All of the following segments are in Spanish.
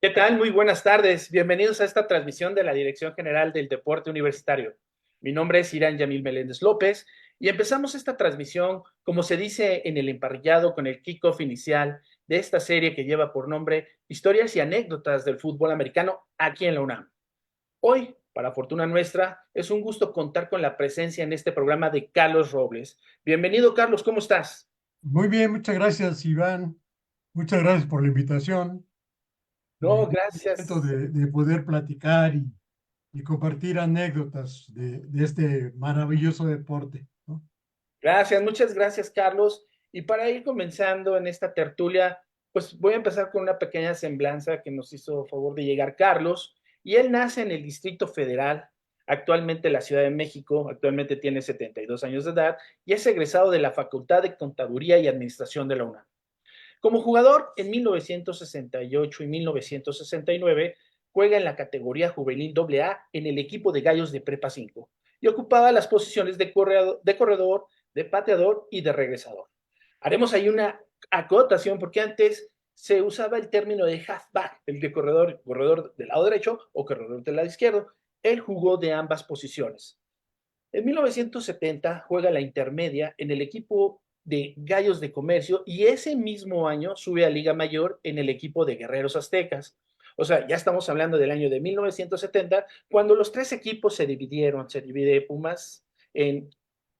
¿Qué tal? Muy buenas tardes. Bienvenidos a esta transmisión de la Dirección General del Deporte Universitario. Mi nombre es Irán Yamil Meléndez López y empezamos esta transmisión, como se dice en el emparrillado, con el kickoff inicial de esta serie que lleva por nombre Historias y anécdotas del fútbol americano aquí en la UNAM. Hoy, para fortuna nuestra, es un gusto contar con la presencia en este programa de Carlos Robles. Bienvenido, Carlos, ¿cómo estás? Muy bien, muchas gracias, Iván. Muchas gracias por la invitación. No, Muy contento gracias. de poder platicar y compartir anécdotas de este maravilloso deporte, ¿no? Gracias, muchas gracias, Carlos. Y para ir comenzando en esta tertulia, pues voy a empezar con una pequeña semblanza que nos hizo favor de llegar Carlos. Y él nace en el Distrito Federal, actualmente en la Ciudad de México, actualmente tiene 72 años de edad y es egresado de la Facultad de Contaduría y Administración de la UNAM. Como jugador, en 1968 y 1969, juega en la categoría juvenil AA en el equipo de Gallos de Prepa 5 y ocupaba las posiciones de pateador y de regresador. Haremos ahí una acotación porque antes se usaba el término de halfback, el de corredor del lado derecho o corredor del lado izquierdo. Él jugó de ambas posiciones. En 1970 juega la intermedia en el equipo de Gallos de Comercio y ese mismo año sube a Liga Mayor en el equipo de Guerreros Aztecas. O sea, ya estamos hablando del año de 1970, cuando los tres equipos se dividieron. Se divide Pumas en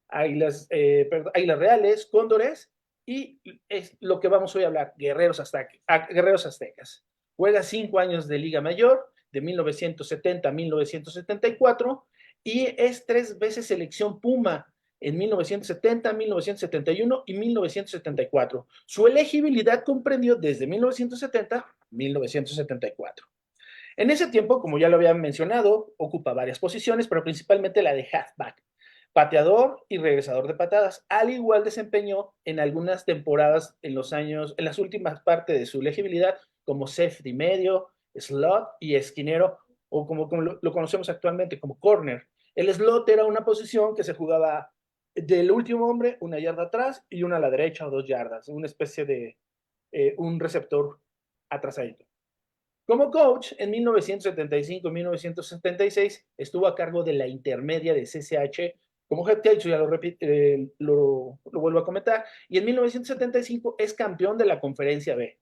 Águilas Reales, Cóndores y es lo que vamos hoy a hablar, Guerreros Aztecas. Juega 5 años de Liga Mayor, de 1970 a 1974, y es 3 veces selección Puma en 1970, 1971 y 1974. Su elegibilidad comprendió desde 1970 a 1974. En ese tiempo, como ya lo había mencionado, ocupa varias posiciones, pero principalmente la de halfback, pateador y regresador de patadas. Al igual desempeñó en algunas temporadas en las últimas partes de su elegibilidad, como safety medio, slot y esquinero, o como lo conocemos actualmente como corner. El slot era una posición que se jugaba del último hombre, 1 yarda atrás y una a la derecha o 2 yardas, una especie de un receptor atrasadito. Como coach, en 1975 y 1976 estuvo a cargo de la intermedia de CCH como head coach, ya lo vuelvo a comentar, y en 1975 es campeón de la Conferencia B.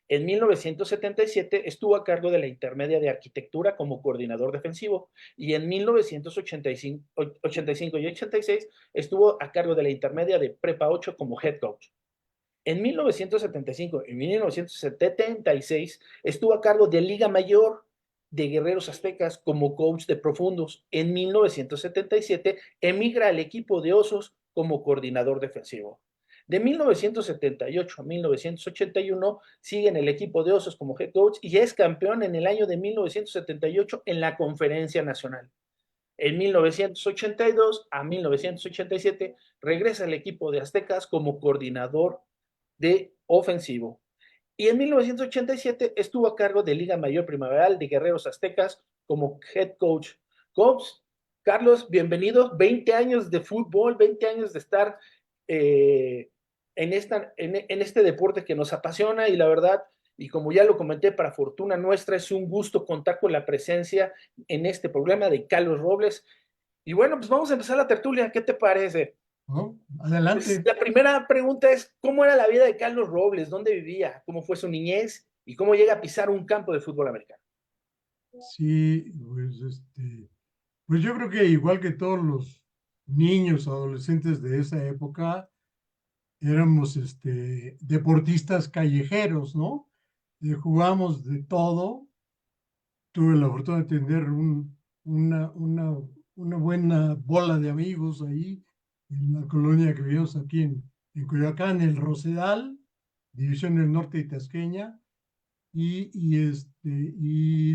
En 1977 estuvo a cargo de la intermedia de arquitectura como coordinador defensivo y en 1985 85 y 86 estuvo a cargo de la intermedia de Prepa 8 como head coach. En 1975 y 1976 estuvo a cargo de Liga Mayor de Guerreros Aztecas como coach de profundos. En 1977 emigra al equipo de Osos como coordinador defensivo. De 1978 a 1981 sigue en el equipo de Osos como head coach y es campeón en el año de 1978 en la Conferencia Nacional. En 1982 a 1987 regresa al equipo de Aztecas como coordinador de ofensivo. Y en 1987 estuvo a cargo de Liga Mayor Primaveral de Guerreros Aztecas como head coach. Coach, Carlos, bienvenido. 20 años de fútbol, 20 años de estar eh, en este deporte que nos apasiona y la verdad, y como ya lo comenté, para fortuna nuestra, es un gusto contar con la presencia en este programa de Carlos Robles. Y bueno, pues vamos a empezar la tertulia. ¿Qué te parece? ¿No? Pues Adelante. la primera pregunta es, ¿cómo era la vida de Carlos Robles? ¿Dónde vivía? ¿Cómo fue su niñez? ¿Y cómo llega a pisar un campo de fútbol americano? Sí, pues yo creo que igual que todos los niños, adolescentes de esa época, éramos deportistas callejeros, ¿no? Jugamos de todo. Tuve la fortuna de tener una, una, una buena bola de amigos ahí en la colonia que vivimos aquí en Coyoacán, el Rosedal, División del Norte y Tasqueña, y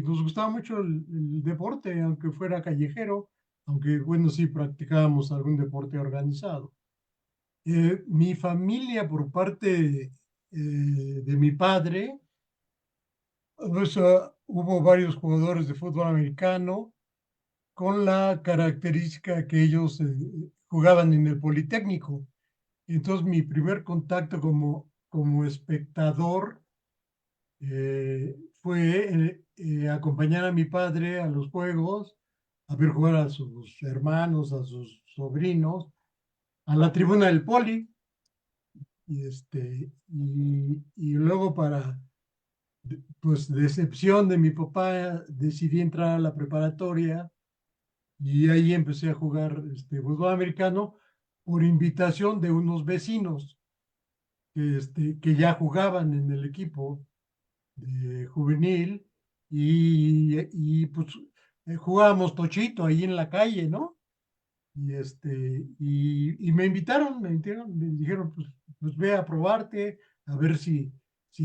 nos gustaba mucho el deporte, aunque fuera callejero, aunque bueno, sí practicábamos algún deporte organizado. Mi familia por parte de mi padre, pues, hubo varios jugadores de fútbol americano con la característica que ellos jugaban en el Politécnico. Entonces, mi primer contacto como espectador fue acompañar a mi padre a los juegos, a ver jugar a sus hermanos, a sus sobrinos, a la tribuna del Poli, y luego para, pues, decepción de mi papá, decidí entrar a la preparatoria y ahí empecé a jugar fútbol americano por invitación de unos vecinos que ya jugaban en el equipo de juvenil pues jugábamos tochito ahí en la calle, ¿no? Y me dijeron, pues ve a probarte, a ver si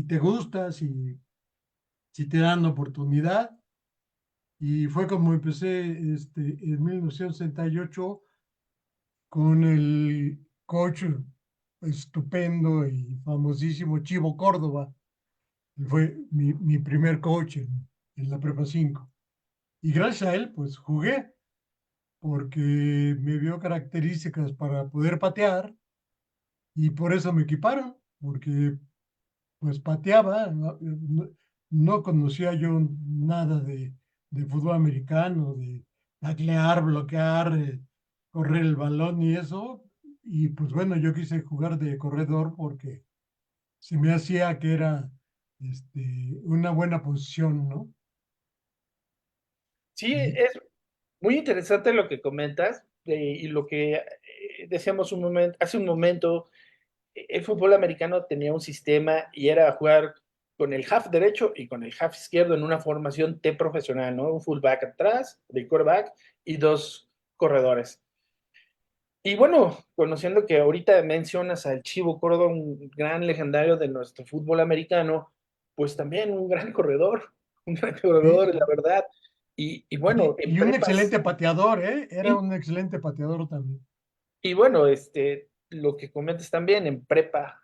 te gusta, si te dan oportunidad. Y fue como empecé en 1968 con el coach estupendo y famosísimo Chivo Córdoba. Fue mi primer coach en la Prepa 5. Y gracias a él, pues jugué, porque me vio características para poder patear y por eso me equiparon, porque pues pateaba, no conocía yo nada de fútbol americano, de taclear, bloquear, correr el balón y eso. Y pues bueno, yo quise jugar de corredor porque se me hacía que era una buena posición, ¿no? Sí, Y, es muy interesante lo que comentas y lo que decíamos hace un momento, el fútbol americano tenía un sistema y era jugar con el half derecho y con el half izquierdo en una formación T profesional, ¿no? Un fullback atrás, del quarterback y dos corredores. Y bueno, conociendo que ahorita mencionas al Chivo Córdoba, un gran legendario de nuestro fútbol americano, pues también un gran corredor, la y, verdad. Y bueno, en y un prepas, excelente pateador, ¿eh? Era sí, un excelente pateador también. y bueno, lo que comentas también en prepa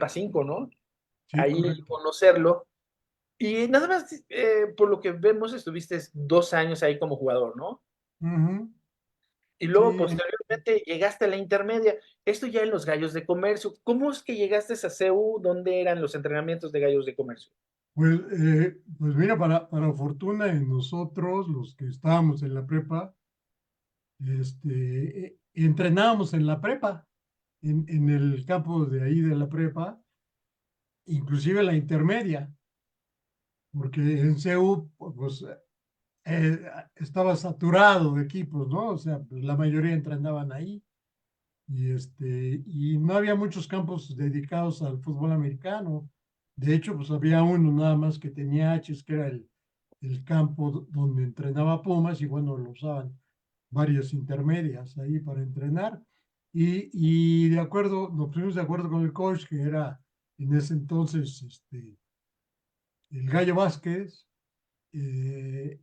5, ¿no? Sí, Ahí correcto. conocerlo. Y nada más, por lo que vemos, estuviste 2 años ahí como jugador, ¿no? Ujú. Y luego Sí, posteriormente llegaste a la intermedia. Esto ya en los Gallos de Comercio. ¿Cómo es que llegaste a CEU? ¿Dónde eran los entrenamientos de Gallos de Comercio? pues mira, para fortuna de nosotros, los que estábamos en la prepa, entrenábamos en la prepa, en el campo de ahí de la prepa, inclusive la intermedia, porque en CEU, pues, eh, estaba saturado de equipos, ¿no? O sea, pues, la mayoría entrenaban ahí. Y no había muchos campos dedicados al fútbol americano. De hecho, pues había uno nada más que tenía H's, que era el campo donde entrenaba Pumas, y bueno, lo usaban varias intermedias ahí para entrenar. Y de acuerdo, nos pusimos de acuerdo con el coach, que era en ese entonces el Gallo Vázquez, eh,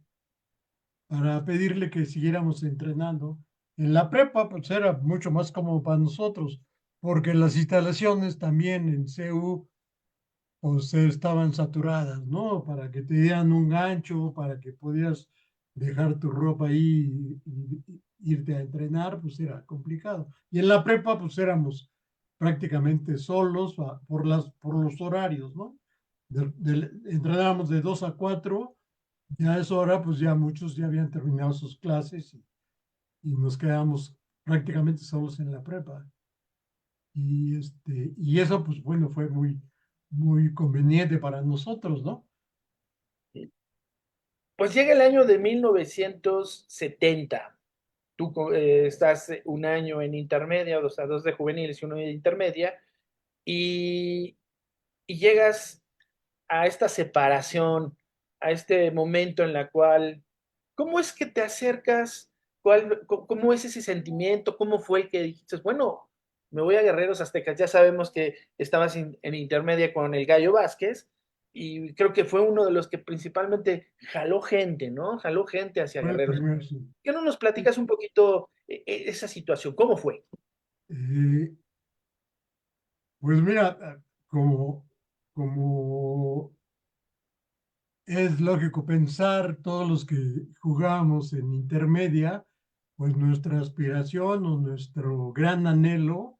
para pedirle que siguiéramos entrenando. En la prepa, pues era mucho más cómodo para nosotros, porque las instalaciones también en CU, pues estaban saturadas, ¿no? Para que te dieran un gancho, para que pudieras dejar tu ropa ahí y irte a entrenar, pues era complicado. Y en la prepa, pues éramos prácticamente solos por los horarios, ¿no? Entrenábamos de 2 a 4. Ya a esa hora, pues ya muchos ya habían terminado sus clases y nos quedamos prácticamente solos en la prepa. Y eso, pues bueno, fue muy conveniente para nosotros, ¿no? Pues llega el año de 1970. Tú estás un año en intermedia, o sea, dos de juveniles y uno de intermedia, y, y llegas a esta separación, a este momento en la cual, ¿cómo es que te acercas? ¿Cómo es ese sentimiento? ¿Cómo fue el que dijiste, bueno, me voy a Guerreros Aztecas? Ya sabemos que estabas en intermedia con el Gallo Vázquez y creo que fue uno de los que principalmente jaló gente, ¿no? Jaló gente hacia Fue el Guerreros. primer, sí. ¿Por qué no nos platicas un poquito esa situación? ¿Cómo fue? Eh, pues mira, como es lógico pensar, todos los que jugamos en intermedia, pues nuestra aspiración o nuestro gran anhelo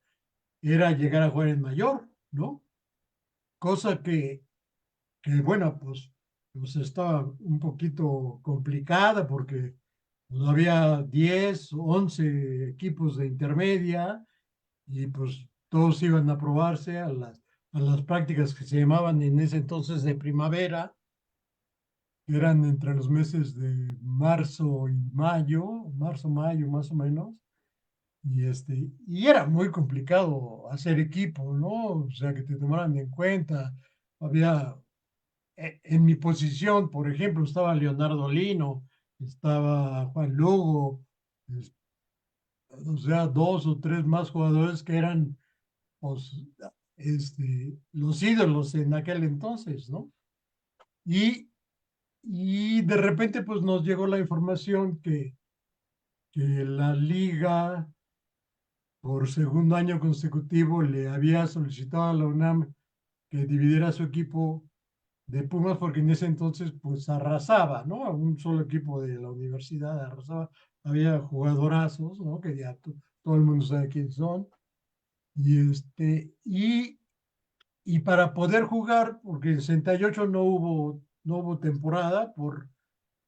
era llegar a jugar en mayor, ¿no? Cosa que bueno, pues estaba un poquito complicada porque pues, había 10 o 11 equipos de intermedia y pues todos iban a probarse a las prácticas que se llamaban en ese entonces de primavera, que eran entre los meses de marzo y mayo, marzo-mayo más o menos. Y era muy complicado hacer equipo, ¿no? O sea, que te tomaran en cuenta. Había, en mi posición, por ejemplo, estaba Leonardo Lino, estaba Juan Lugo, es- o sea, dos o tres más jugadores que eran, pues, los ídolos en aquel entonces, ¿no? Y, y de repente, pues, nos llegó la información que la liga por segundo año consecutivo le había solicitado a la UNAM que dividiera su equipo de Pumas porque en ese entonces pues arrasaba, ¿no? A un solo equipo de la universidad arrasaba. Había jugadorazos, ¿no? Que ya todo el mundo sabe quiénes son. Y para poder jugar, porque en 68 no hubo temporada por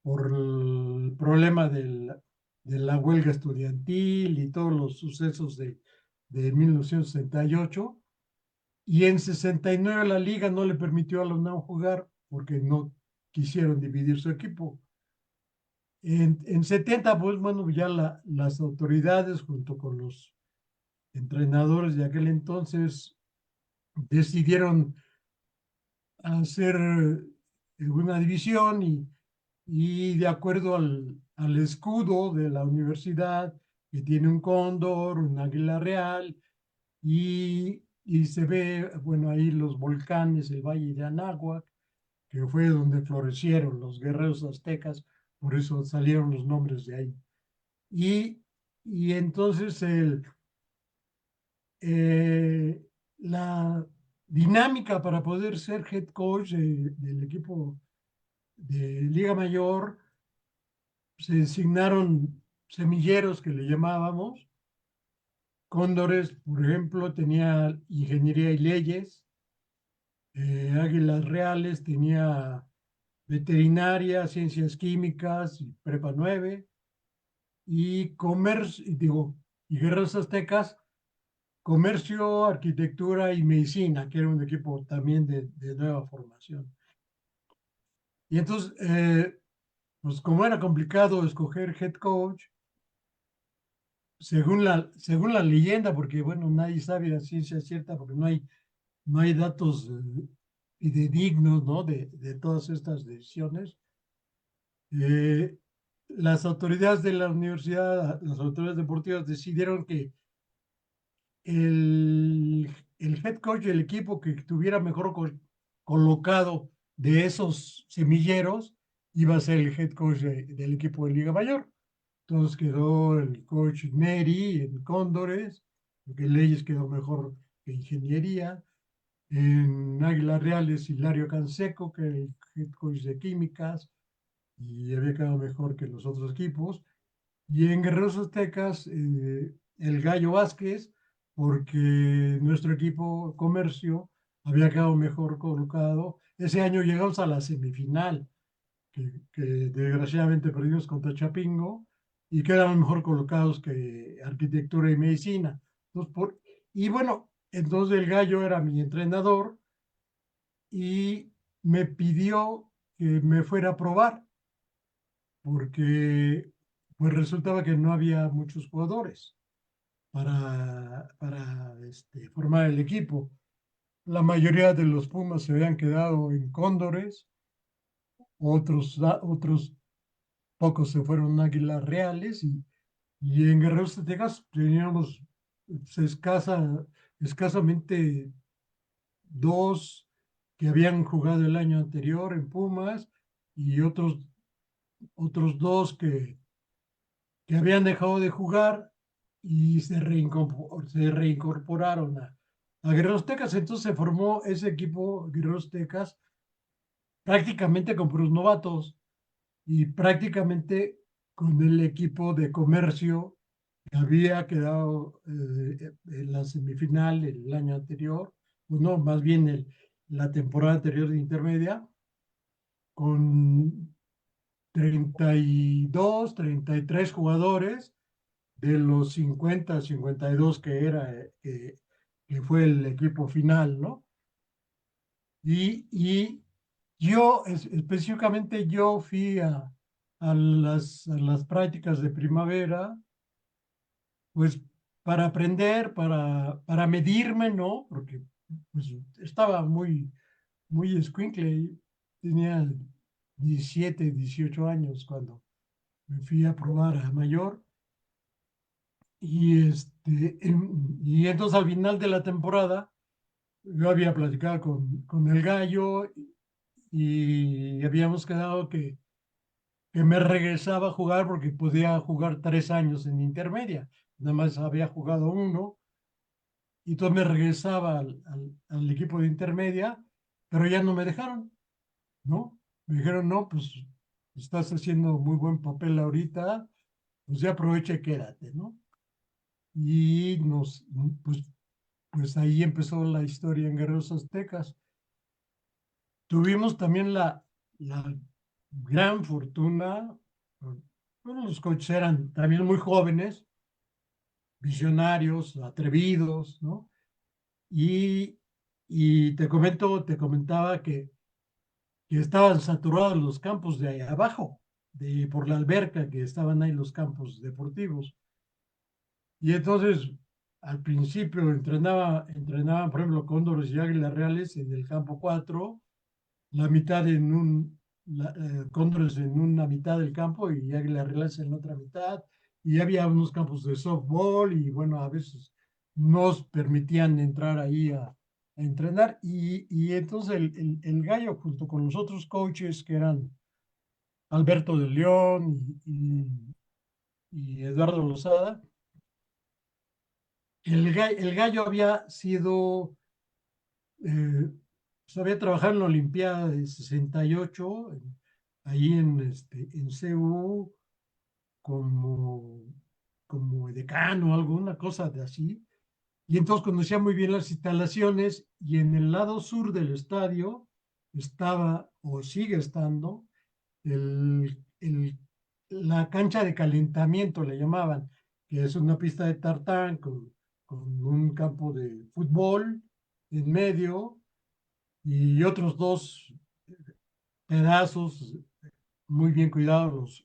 el problema de la huelga estudiantil y todos los sucesos de 1968. Y en 69 la liga no le permitió a la UNAM jugar porque no quisieron dividir su equipo. En 70, pues bueno, ya las autoridades junto con los entrenadores de aquel entonces decidieron hacer una división y de acuerdo al escudo de la universidad, que tiene un cóndor, un águila real, y se ve, bueno, ahí los volcanes, el Valle de Anáhuac, que fue donde florecieron los guerreros aztecas, por eso salieron los nombres de ahí. Y, y entonces eh, la dinámica para poder ser head coach del equipo de Liga Mayor, se designaron semilleros que le llamábamos. Cóndores, por ejemplo, tenía ingeniería y leyes. Águilas Reales tenía veterinaria, ciencias químicas y prepa 9. Y comercio, y Guerreros Aztecas, comercio, arquitectura y medicina, que era un equipo también de nueva formación. Y entonces, pues como era complicado escoger head coach, según la leyenda, porque bueno, nadie sabe la ciencia cierta, porque no hay datos fidedignos, ¿no? De todas estas decisiones. Eh, las autoridades de la universidad, las autoridades deportivas decidieron que el head coach del equipo que estuviera mejor colocado de esos semilleros iba a ser el head coach del equipo de Liga Mayor. Entonces quedó el coach Neri en Cóndores, porque Leyes quedó mejor que Ingeniería. En Águilas Reales, Hilario Canseco, que el head coach de Químicas, y había quedado mejor que los otros equipos. Y en Guerreros Aztecas, el Gallo Vázquez, porque nuestro equipo comercio había quedado mejor colocado. Ese año llegamos a la semifinal, que desgraciadamente perdimos contra Chapingo, y quedaron mejor colocados que arquitectura y medicina. Y bueno, entonces el Gallo era mi entrenador y me pidió que me fuera a probar porque pues resultaba que no había muchos jugadores para formar el equipo. La mayoría de los Pumas se habían quedado en Cóndores, otros pocos se fueron a Águilas Reales y en Guerreros de Texas teníamos pues, escasamente dos que habían jugado el año anterior en Pumas y otros dos que habían dejado de jugar y se reincorporaron a Guerreros Tecas. Entonces se formó ese equipo Guerreros Tecas prácticamente con puros novatos y prácticamente con el equipo de comercio que había quedado en la semifinal el año anterior, pues no, más bien la temporada anterior de intermedia con 32, 33 jugadores de los 50, 52 que era, que fue el equipo final, ¿no? Y yo, específicamente yo fui a las prácticas de primavera, pues para aprender, para medirme, ¿no? Porque pues, estaba muy escuincle, tenía 17, 18 años cuando me fui a probar a mayor. Y entonces al final de la temporada, yo había platicado con el gallo y habíamos quedado que me regresaba a jugar porque podía jugar 3 años en intermedia. Nada más había jugado uno y entonces me regresaba al equipo de intermedia, pero ya no me dejaron, ¿no? Me dijeron, no, pues estás haciendo muy buen papel ahorita, pues ya aprovecha y quédate, ¿no? Y pues, pues ahí empezó la historia en Guerreros Aztecas. Tuvimos también la gran fortuna, bueno, los coaches eran también muy jóvenes, visionarios, atrevidos, ¿no? Y, y te comentaba que estaban saturados los campos de ahí abajo, por la alberca que estaban ahí los campos deportivos. Y entonces, al principio entrenaban, por ejemplo, cóndores y águilas reales en el campo 4, la mitad cóndores en una mitad del campo y águilas reales en la otra mitad. Y había unos campos de softball y bueno, a veces nos permitían entrar ahí a entrenar. Y entonces el gallo junto con los otros coaches que eran Alberto de León y Eduardo Lozada, el gallo había sido, pues había trabajado en la Olimpiada de 68, ahí en CU, como, como decano, alguna cosa de así. Y entonces conocía muy bien las instalaciones y en el lado sur del estadio estaba o sigue estando la cancha de calentamiento, le llamaban, que es una pista de tartán con un campo de fútbol en medio y otros dos pedazos muy bien cuidados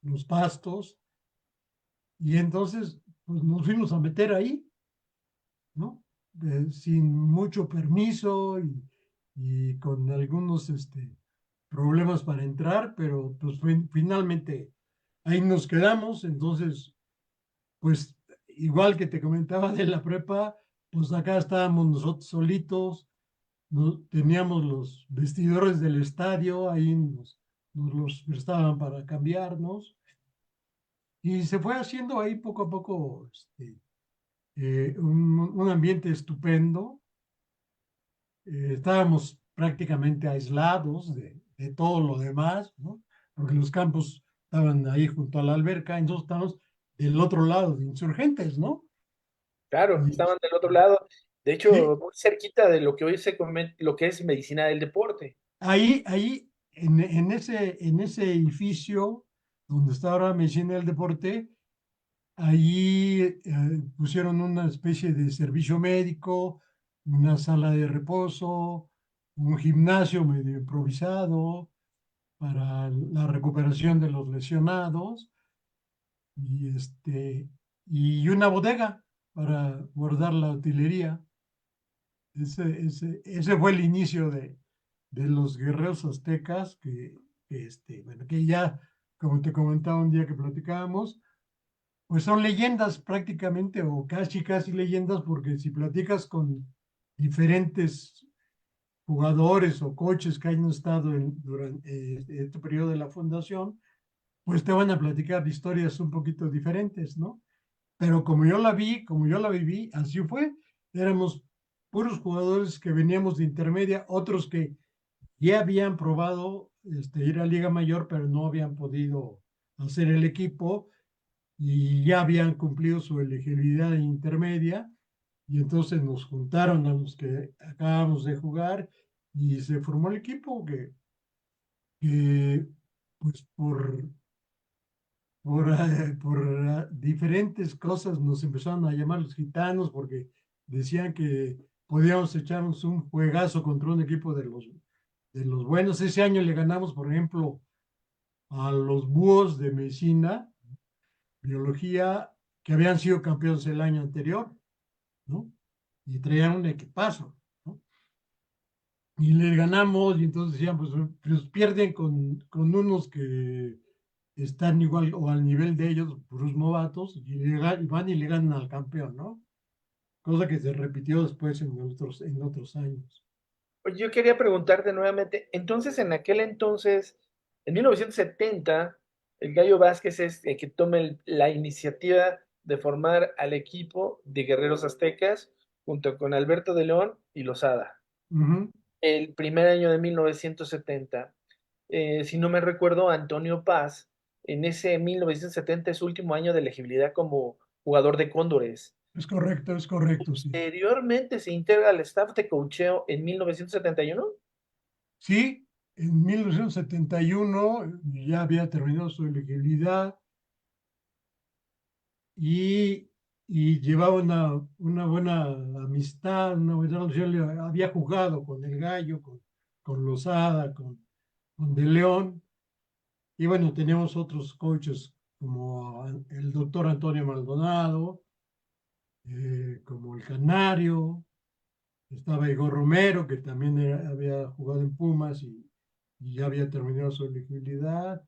los pastos. Y entonces, pues nos fuimos a meter ahí, ¿no? Sin mucho permiso y con algunos problemas para entrar, pero pues finalmente ahí nos quedamos. Entonces, pues igual que te comentaba de la prepa, pues acá estábamos nosotros solitos, no, teníamos los vestidores del estadio, ahí nos los prestaban para cambiarnos. Y se fue haciendo ahí poco a poco un ambiente estupendo. Estábamos prácticamente aislados de todo lo demás, ¿no? Porque los campos estaban ahí junto a la alberca, entonces estábamos del otro lado de Insurgentes, ¿no? Claro, Y, estaban del otro lado. De hecho, sí, muy cerquita de lo que hoy lo que es medicina del deporte. ahí en ese edificio donde está ahora Medicina del Deporte, ahí pusieron una especie de servicio médico, una sala de reposo, un gimnasio medio improvisado para la recuperación de los lesionados y, y una bodega para guardar la utilería. Ese fue el inicio de los guerreros aztecas bueno, que ya, como te comentaba un día que platicábamos, pues son leyendas prácticamente o casi leyendas porque si platicas con diferentes jugadores o coaches que hayan estado durante este periodo de la fundación, pues te van a platicar historias un poquito diferentes, ¿no? Pero como yo la vi, como yo la viví, así fue. Éramos puros jugadores que veníamos de intermedia, otros que ya habían probado ir a Liga Mayor, pero no habían podido hacer el equipo y ya habían cumplido su elegibilidad en intermedia y entonces nos juntaron a los que acabamos de jugar y se formó el equipo que pues por diferentes cosas nos empezaron a llamar los gitanos porque decían que podíamos echarnos un juegazo contra un equipo de los buenos. Ese año le ganamos, por ejemplo, a los búhos de medicina, biología, que habían sido campeones el año anterior, ¿no? Y traían un equipazo, ¿no? Y les ganamos y entonces decían, pues pierden con unos que están igual o al nivel de ellos, puros novatos, y van y le ganan al campeón, ¿no? Cosa que se repitió después en otros años. Oye, yo quería preguntarte nuevamente, entonces en aquel entonces, en 1970, el Gallo Vázquez es el que toma la iniciativa de formar al equipo de Guerreros Aztecas junto con Alberto de León y Lozada. Ujú. El primer año de 1970, si no me recuerdo, Antonio Paz, en ese 1970 es su último año de elegibilidad como jugador de Cóndores. Es correcto, sí. Posteriormente se integra al staff de coacheo en 1971. Sí, en 1971 ya había terminado su elegibilidad y, y llevaba una buena amistad, una buena relación. Había jugado con el Gallo, con Lozada, con De León. Y bueno, teníamos otros coaches como el doctor Antonio Maldonado, como el Canario, estaba Igor Romero, que también había jugado en Pumas y ya había terminado su elegibilidad.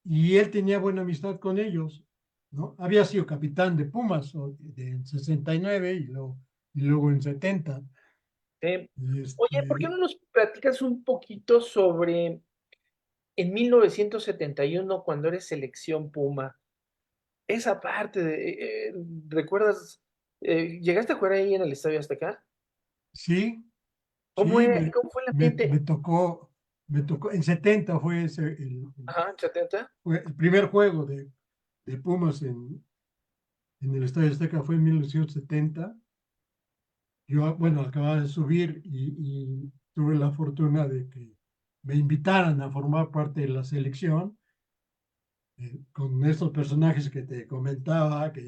Y él tenía buena amistad con ellos, ¿no? Había sido capitán de Pumas en 69 y luego en 70. Oye, ¿por qué Este, no nos platicas un poquito sobre en 1971 cuando eres selección Puma? Esa parte ¿recuerdas? ¿Llegaste a jugar ahí en el Estadio Azteca? sí, ¿Cómo, sí, cómo fue el me, ambiente? me tocó, en 70 fue Ajá, en 70. fue el primer juego de Pumas en el Estadio Azteca fue en 1970. Yo, bueno, acababa de subir y tuve la fortuna de que me invitaran a formar parte de la selección con estos personajes que te comentaba, que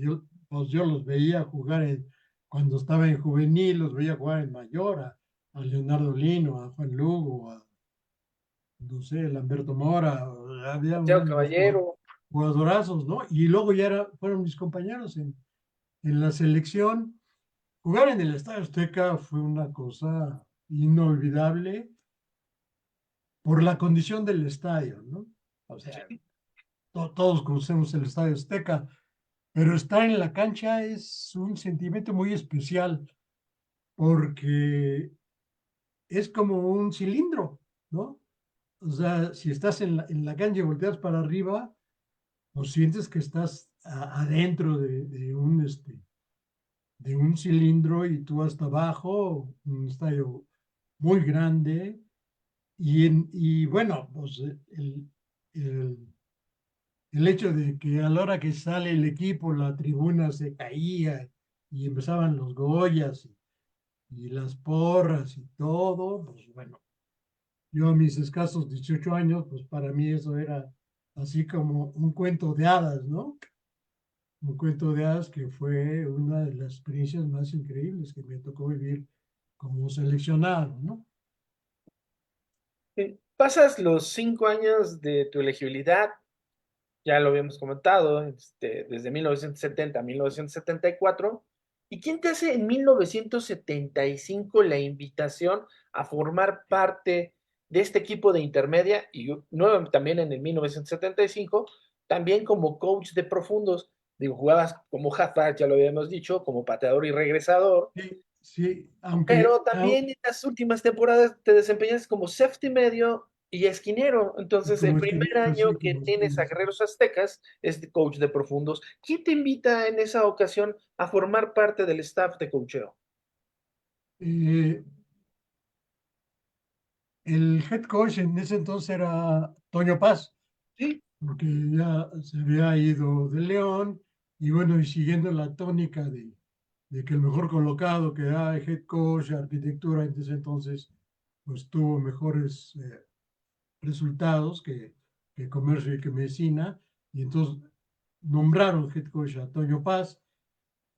pues yo los veía jugar cuando estaba en juvenil, los veía jugar en mayor, a Leonardo Lino, a Juan Lugo, a, no sé, Lamberto Mora, había Santiago unos Caballero. jugadorazos, ¿no? Y luego ya fueron mis compañeros en la selección. Jugar en el Estadio Azteca fue una cosa inolvidable por la condición del estadio, ¿no? O sea, Sí. todos conocemos el Estadio Azteca, pero estar en la cancha es un sentimiento muy especial porque es como un cilindro, ¿no? O sea, si estás en la cancha y volteas para arriba, pues sientes que estás adentro de un cilindro y tú hasta abajo, un estadio muy grande. Y bueno, pues el, el hecho de que a la hora que sale el equipo, la tribuna se caía y empezaban los Goyas y las porras y todo, pues bueno, yo a mis escasos 18 años, pues para mí eso era así como un cuento de hadas, ¿no? Un cuento de hadas que fue una de las experiencias más increíbles que me tocó vivir como seleccionado, ¿no? Pasas los 5 años de tu elegibilidad, ya lo habíamos comentado, desde 1970 a 1974. ¿Y quién te hace en 1975 la invitación a formar parte de este equipo de intermedia y nuevamente también en el 1975, también como coach de profundos? Digo, jugabas como halfback, ya lo habíamos dicho, como pateador y regresador, Sí, sí, pero también en las últimas temporadas te desempeñas como safety medio y esquinero. Entonces, el como primer esquinero, año sí, que como tienes a esquinero. Guerreros Aztecas es de coach de profundos. ¿Quién te invita en esa ocasión a formar parte del staff de coacheo? Eh, el head coach en ese entonces era Toño Paz, Sí, porque ya se había ido de León y bueno, y siguiendo la tónica de que el mejor colocado que era el head coach, arquitectura, en ese entonces, pues tuvo mejores resultados que comercio y que medicina, y entonces nombraron head coach a Toño Paz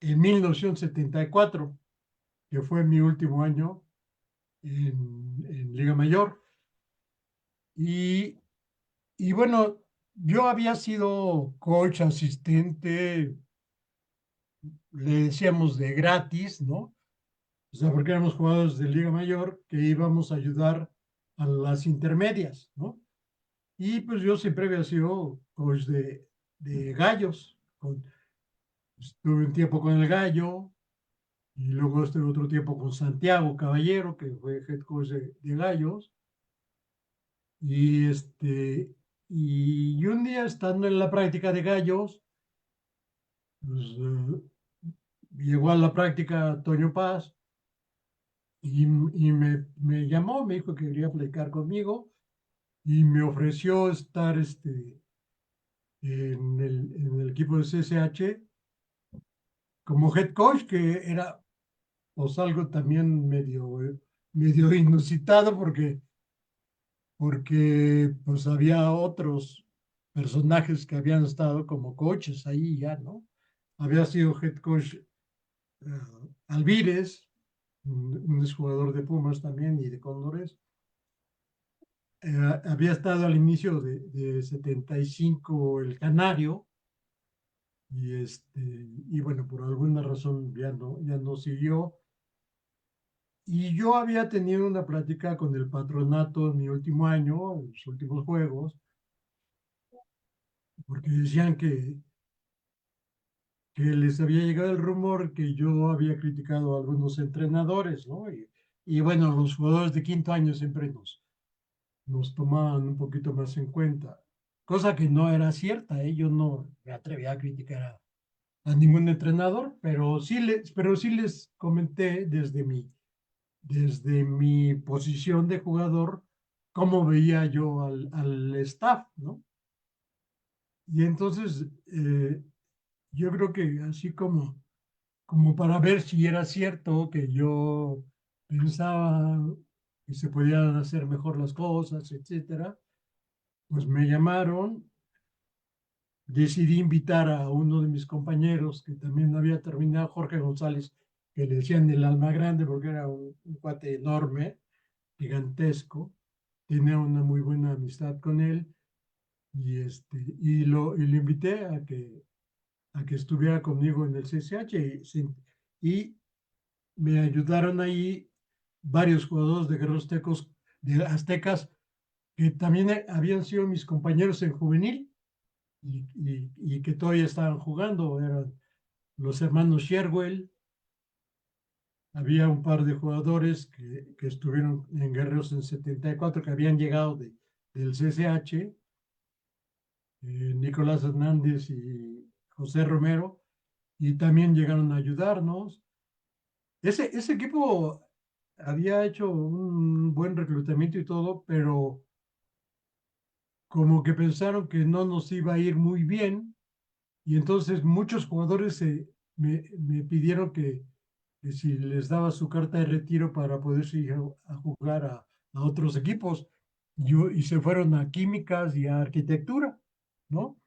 en 1974, que fue mi último año en Liga Mayor. Y, y bueno, yo había sido coach asistente, le decíamos de gratis, ¿no? O sea, porque éramos jugadores de Liga Mayor que íbamos a ayudar a las intermedias, ¿no? Y pues yo siempre había sido coach de gallos. Estuve un tiempo con el gallo y luego estuve otro tiempo con Santiago Caballero, que fue head coach de gallos. Y, y un día estando en la práctica de gallos, pues, llegó a la práctica Toño Paz y me llamó, me dijo que quería platicar conmigo y me ofreció estar en el equipo de CSH como head coach, que era pues algo también medio inusitado porque pues había otros personajes que habían estado como coaches ahí ya, ¿no? Había sido head coach Alvírez, un exjugador de Pumas también y de Cóndores. Había estado al inicio de 75 el Canario y bueno, por alguna razón ya no siguió. Y yo había tenido una plática con el patronato en mi último año, en los últimos juegos, porque decían que les había llegado el rumor que yo había criticado a algunos entrenadores, ¿no? Y bueno, los jugadores de quinto año siempre nos tomaban un poquito más en cuenta, cosa que no era cierta, ¿eh? Yo no me atrevía a criticar a ningún entrenador, pero sí les comenté desde mi posición de jugador cómo veía yo al staff, ¿no? Y entonces yo creo que así como para ver si era cierto que yo pensaba que se podían hacer mejor las cosas, etcétera, pues me llamaron, decidí invitar a uno de mis compañeros que también había terminado, Jorge González, que le decían el alma grande porque era un cuate enorme, gigantesco, tenía una muy buena amistad con él y lo invité a que estuviera conmigo en el CCH y me ayudaron ahí varios jugadores de Guerreros Tecos, de Aztecas, que también habían sido mis compañeros en juvenil y que todavía estaban jugando. Eran los hermanos Sherwell, había un par de jugadores que estuvieron en Guerreros en 74 que habían llegado del CCH, Nicolás Hernández y José Romero, y también llegaron a ayudarnos. Ese equipo había hecho un buen reclutamiento y todo, pero como que pensaron que no nos iba a ir muy bien y entonces muchos jugadores me pidieron que si les daba su carta de retiro para poder ir a jugar a otros equipos y se fueron a químicas y a arquitectura, ¿no?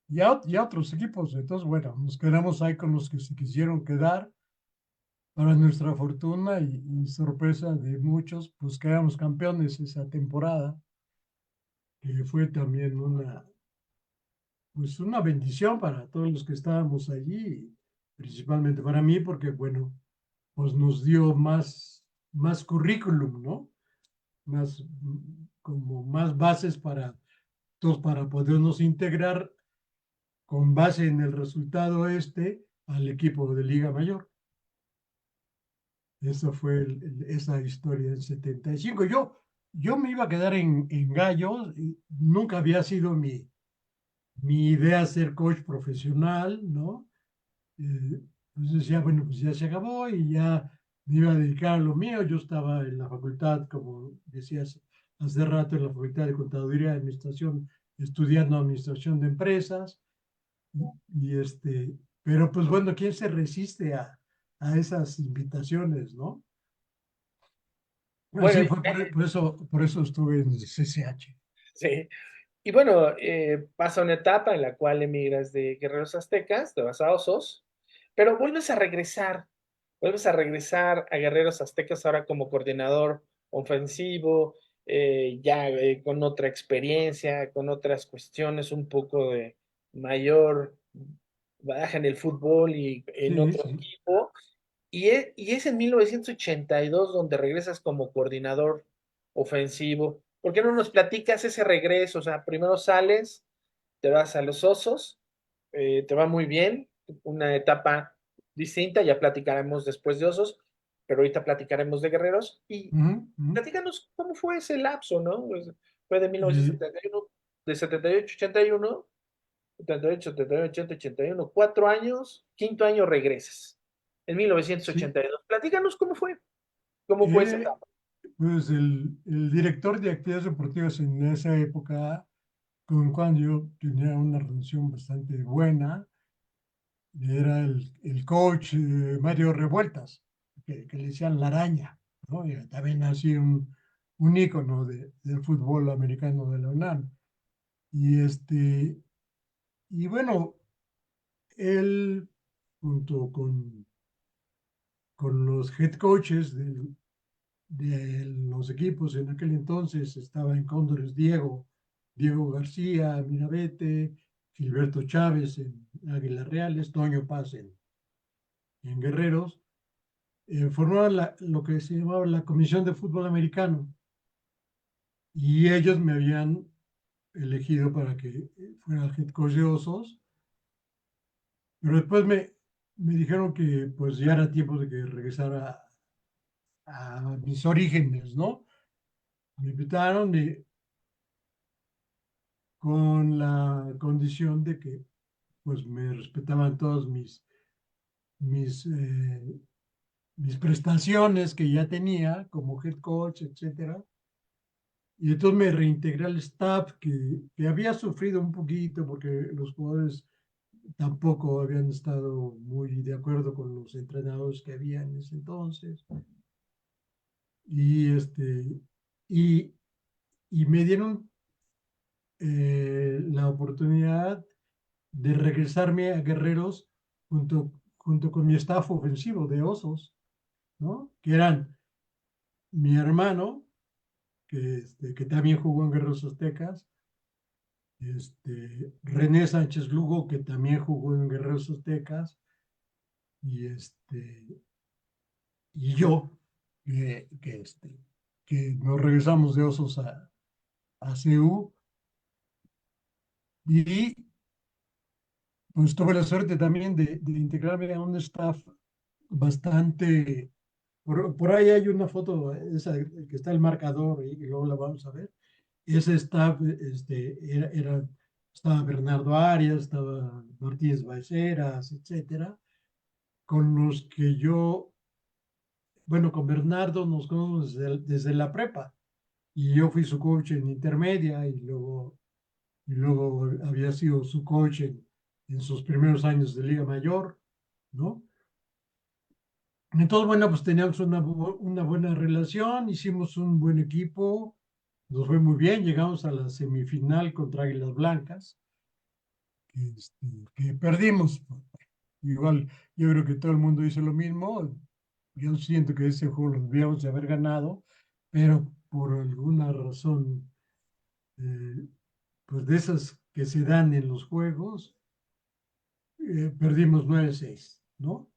Y a otros equipos. Entonces, bueno, nos quedamos ahí con los que se quisieron quedar. Para nuestra fortuna y sorpresa de muchos, pues quedamos campeones esa temporada, que fue también pues una bendición para todos los que estábamos allí, principalmente para mí, porque bueno, pues nos dio más currículum, ¿no? Más, como más bases para podernos integrar con base en el resultado al equipo de Liga Mayor. Esa fue esa historia en 75. Yo me iba a quedar en Gallos. Y nunca había sido mi idea ser coach profesional, ¿no? Pues decía, bueno, pues ya se acabó y ya me iba a dedicar a lo mío. Yo estaba en la facultad, como decías hace rato, en la Facultad de Contaduría y Administración, estudiando Administración de Empresas. Y pero pues bueno, ¿quién se resiste a esas invitaciones, ¿no? Bueno, Así fue, por eso estuve en CCH. sí. Y bueno, pasa una etapa en la cual emigras de Guerreros Aztecas, te vas a Osos, pero vuelves a regresar a Guerreros Aztecas ahora como coordinador ofensivo, ya con otra experiencia, con otras cuestiones, un poco de mayor baja en el fútbol y en Sí, otro sí. equipo. Y es en 1982 donde regresas como coordinador ofensivo. ¿Por qué no nos platicas ese regreso? O sea, primero sales, te vas a los Osos, te va muy bien, una etapa distinta, ya platicaremos después de Osos, pero ahorita platicaremos de Guerreros. Y Ujú, ujú. platícanos cómo fue ese lapso, ¿no? Pues, fue de Eh, 1971, de 78, 81, 78, 79, 80, 81, 4 años, quinto año regresas, en sí, 1982. Platícanos cómo fue esa etapa. pues el director de actividades deportivas en esa época, con Juan yo tenía una relación bastante buena, era el coach Mario Revueltas, que le decían la araña, ¿no? Y también así un ícono del fútbol americano de la UNAM. Y, y bueno, él junto con los head coaches de los equipos en aquel entonces, estaba en Cóndores Diego García, Mirabete, Gilberto Chávez en Águilas Reales, Toño Paz en Guerreros, formaban lo que se llamaba la Comisión de Fútbol Americano y ellos me habían elegido para que fuera el head coach de Osos, pero después me dijeron que pues ya era tiempo de que regresara a mis orígenes, ¿no? Me invitaron con la condición de que pues me respetaban todas mis, eh, mis prestaciones que ya tenía como head coach, etcétera. Y entonces me reintegré al staff que había sufrido un poquito porque los jugadores tampoco habían estado muy de acuerdo con los entrenadores que había en ese entonces. Y, y, y me dieron la oportunidad de regresarme a Guerreros junto con mi staff ofensivo de Osos, ¿no? Que eran mi hermano, que también jugó en Guerreros Aztecas, René Sánchez Lugo, que también jugó en Guerreros Aztecas, y, y yo, que, que, este, que nos regresamos de Osos a CU, y pues tuve la suerte también de integrarme a un staff bastante. Por ahí hay una foto, esa que está el marcador y luego la vamos a ver. Ese staff estaba Bernardo Arias, estaba Martínez Baeceras, etcétera, con los que yo, bueno, con Bernardo nos conocemos desde la prepa y yo fui su coach en intermedia y luego había sido su coach en sus primeros años de Liga Mayor, ¿no? Entonces, bueno, pues teníamos una buena relación, hicimos un buen equipo, nos fue muy bien, llegamos a la semifinal contra Águilas Blancas, que perdimos. Igual, yo creo que todo el mundo dice lo mismo. Yo siento que ese juego lo debíamos de haber ganado, pero por alguna razón, eh, pues de esas que se dan en los juegos, perdimos 9-6, ¿no?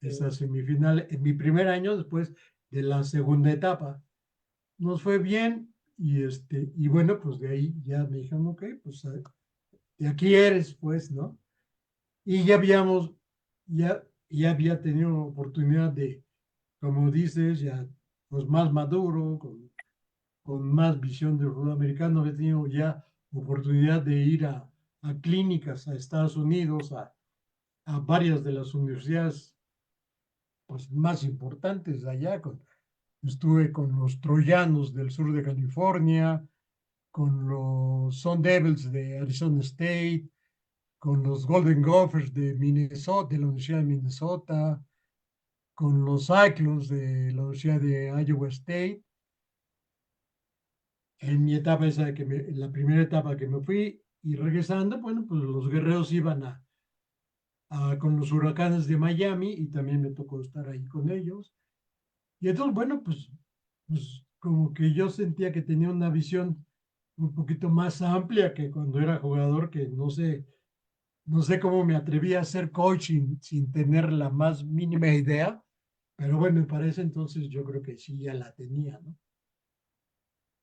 Esa semifinal en mi primer año después de la segunda etapa. Nos fue bien y bueno, pues de ahí ya me dijeron, ok, pues de aquí eres, pues, ¿no? Y ya había tenido oportunidad de, como dices, ya pues más maduro, con más visión del fútbol americano, había tenido ya oportunidad de ir a clínicas a Estados Unidos, a varias de las universidades pues, más importantes de allá. Estuve con los Troyanos del sur de California, con los Sun Devils de Arizona State, con los Golden Gophers de Minnesota, de la Universidad de Minnesota, con los Cyclones de la Universidad de Iowa State. En mi etapa esa de en la primera etapa que me fui y regresando, bueno, pues los guerreros iban con los huracanes de Miami y también me tocó estar ahí con ellos. Y entonces, bueno, pues como que yo sentía que tenía una visión un poquito más amplia que cuando era jugador, que no sé cómo me atreví a ser coach sin tener la más mínima idea, pero bueno, para ese entonces yo creo que sí ya la tenía, ¿no?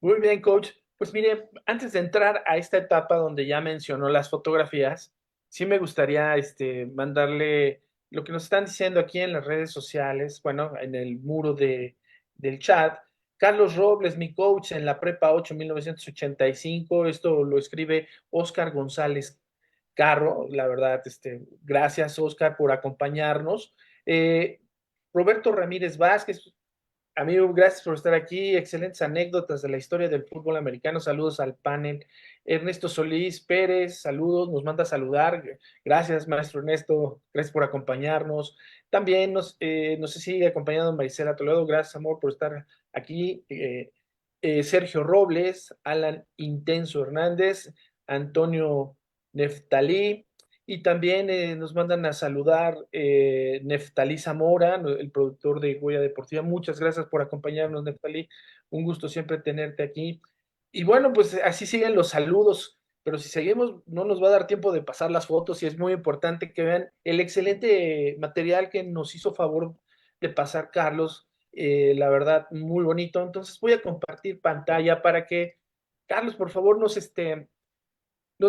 Muy bien, coach. Pues mire, antes de entrar a esta etapa donde ya mencionó las fotografías, sí me gustaría mandarle lo que nos están diciendo aquí en las redes sociales, bueno, en el muro del chat. Carlos Robles, mi coach en la Prepa 8, 1985. Esto lo escribe Oscar González Carro. La verdad, gracias, Oscar, por acompañarnos. Eh, Roberto Ramírez Vázquez, amigo, gracias por estar aquí. Excelentes anécdotas de la historia del fútbol americano. Saludos al panel. Ernesto Solís Pérez, saludos, nos manda a saludar. Gracias, maestro Ernesto. Gracias por acompañarnos. También nos sigue acompañando Marisela Toledo. Gracias, amor, por estar aquí. Sergio Robles, Alan Intenso Hernández, Antonio Neftalí. Y también nos mandan a saludar Neftalí Zamora, el productor de Goya Deportiva. Muchas gracias por acompañarnos, Neftalí. Un gusto siempre tenerte aquí. Y bueno, pues así siguen los saludos, pero si seguimos no nos va a dar tiempo de pasar las fotos y es muy importante que vean el excelente material que nos hizo favor de pasar Carlos. La verdad, muy bonito. Entonces voy a compartir pantalla para que, Carlos, por favor, nos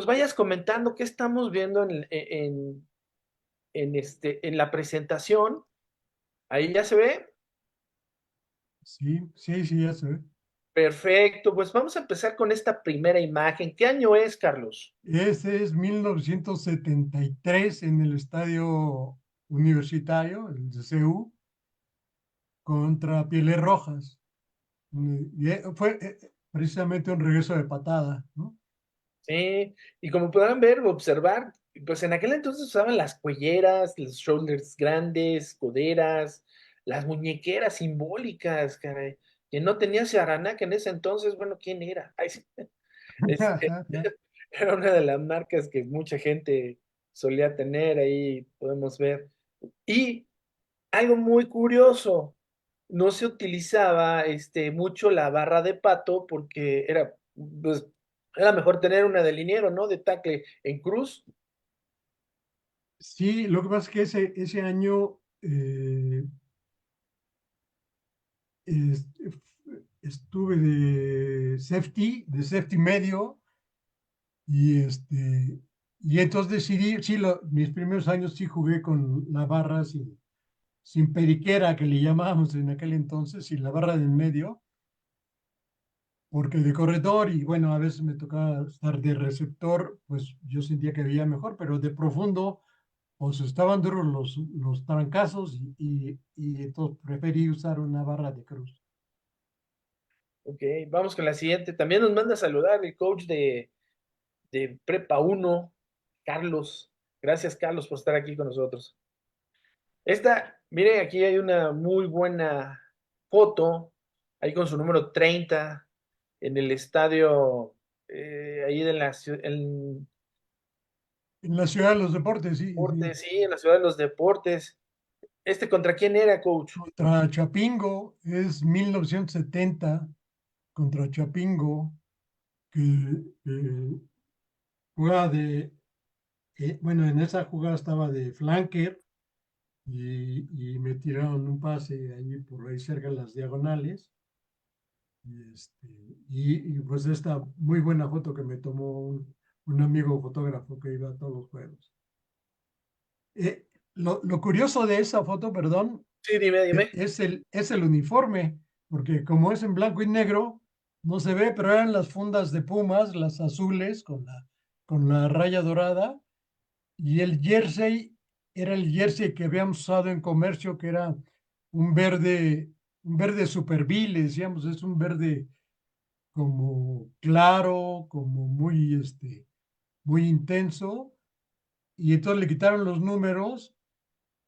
vayas comentando qué estamos viendo en la presentación. Ahí ya se ve. Sí, sí, sí, ya sé. Perfecto, pues vamos a empezar con esta primera imagen. ¿Qué año es, Carlos? Ese es 1973 en el estadio universitario, el de CU, contra Pieles Rojas. Y fue precisamente un regreso de patada, ¿no? Sí, y como podrán ver, observar, pues en aquel entonces usaban las cuelleras, los shoulders grandes, coderas, las muñequeras simbólicas, caray. Que no tenía Aranaca en ese entonces, bueno, ¿quién era? Ay, sí, este, era una de las marcas que mucha gente solía tener, ahí podemos ver. Y algo muy curioso, no se utilizaba mucho la barra de pato porque pues, era mejor tener una de liniero, ¿no? De tackle en cruz. Sí, lo que pasa es que ese año es- estuve de safety medio, y entonces decidí, sí, mis primeros años sí jugué con la barra sin periquera, que le llamábamos en aquel entonces, y la barra del medio, porque de corredor y bueno, a veces me tocaba estar de receptor, pues yo sentía que veía mejor, pero de profundo, pues estaban duros los trancazos y entonces preferí usar una barra de cruz. Ok, vamos con la siguiente. También nos manda a saludar el coach de Prepa Uno, Carlos. Gracias, Carlos, por estar aquí con nosotros. Miren, aquí hay una muy buena foto, ahí con su número 30 en el estadio, ahí de en En la ciudad de los deportes, sí, sí. deportes, sí, en la ciudad de los deportes. ¿Contra quién era, coach? Contra Chapingo, es 1970 contra Chapingo, que juega bueno, en esa jugada estaba de flanker y me tiraron un pase ahí por ahí cerca de las diagonales. Pues esta muy buena foto que me tomó un amigo fotógrafo que iba a todos los juegos. Lo curioso de esa foto, perdón, Sí, dime, dime. es el uniforme, porque como es en blanco y negro, no se ve, pero eran las fundas de Pumas, las azules con la raya dorada, y el jersey era el jersey que habíamos usado en comercio, que era un verde superví, le decíamos, es un verde como claro, como muy intenso, y entonces le quitaron los números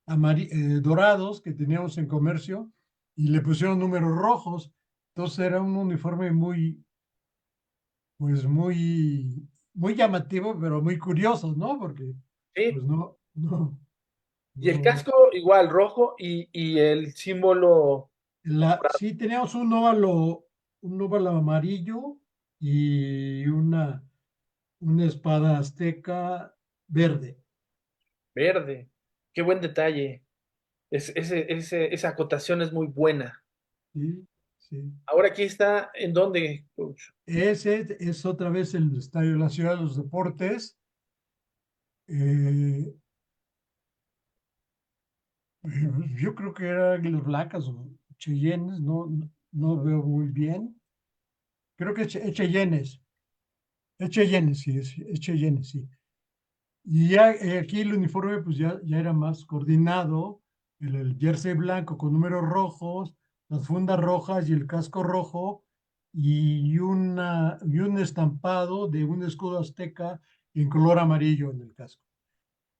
dorados que teníamos en comercio y le pusieron números rojos. Entonces era un uniforme muy, pues muy llamativo, pero muy curioso, ¿no? Porque, Sí. pues Y el no. casco igual, rojo, y el símbolo. Sí teníamos un óvalo amarillo y una espada azteca verde. Verde. Qué buen detalle. Esa acotación es muy buena. Sí, sí. Ahora aquí está, ¿en dónde, coach? Ese es otra vez el Estadio de la Ciudad de los Deportes. Eh, yo creo que era Águilas Blancas o Cheyennes, no veo muy bien. Creo que es Cheyennes. Es Cheyennes, sí, es Cheyennes, sí. Y ya aquí el uniforme pues ya era más coordinado, el jersey blanco con números rojos, las fundas rojas y el casco rojo y un estampado de un escudo azteca en color amarillo en el casco.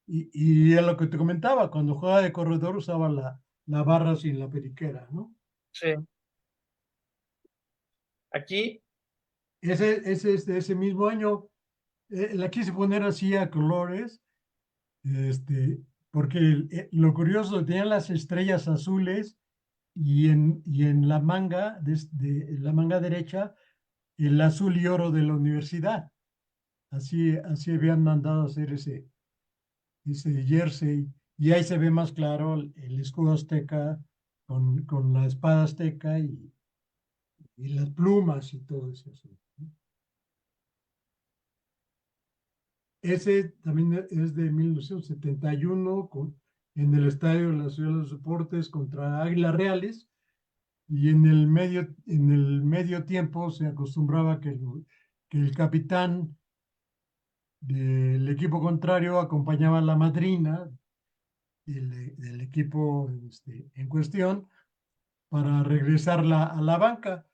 Y a lo que te comentaba, cuando jugaba de corredor usaba la barra sin la periquera, ¿no? Sí. Aquí, Ese es de ese mismo año. La quise poner así a colores. Este, porque lo curioso, tenían las estrellas azules y en la manga, la manga derecha, el azul y oro de la universidad. Así habían mandado a hacer ese jersey. Y ahí se ve más claro el escudo azteca con la espada azteca y las plumas y todo eso. Ese también es de 1971 en el Estadio de la Ciudad de los Deportes contra Águilas Reales. Y en el medio tiempo se acostumbraba que el capitán del equipo contrario acompañaba a la madrina del equipo en cuestión para regresarla a la banca.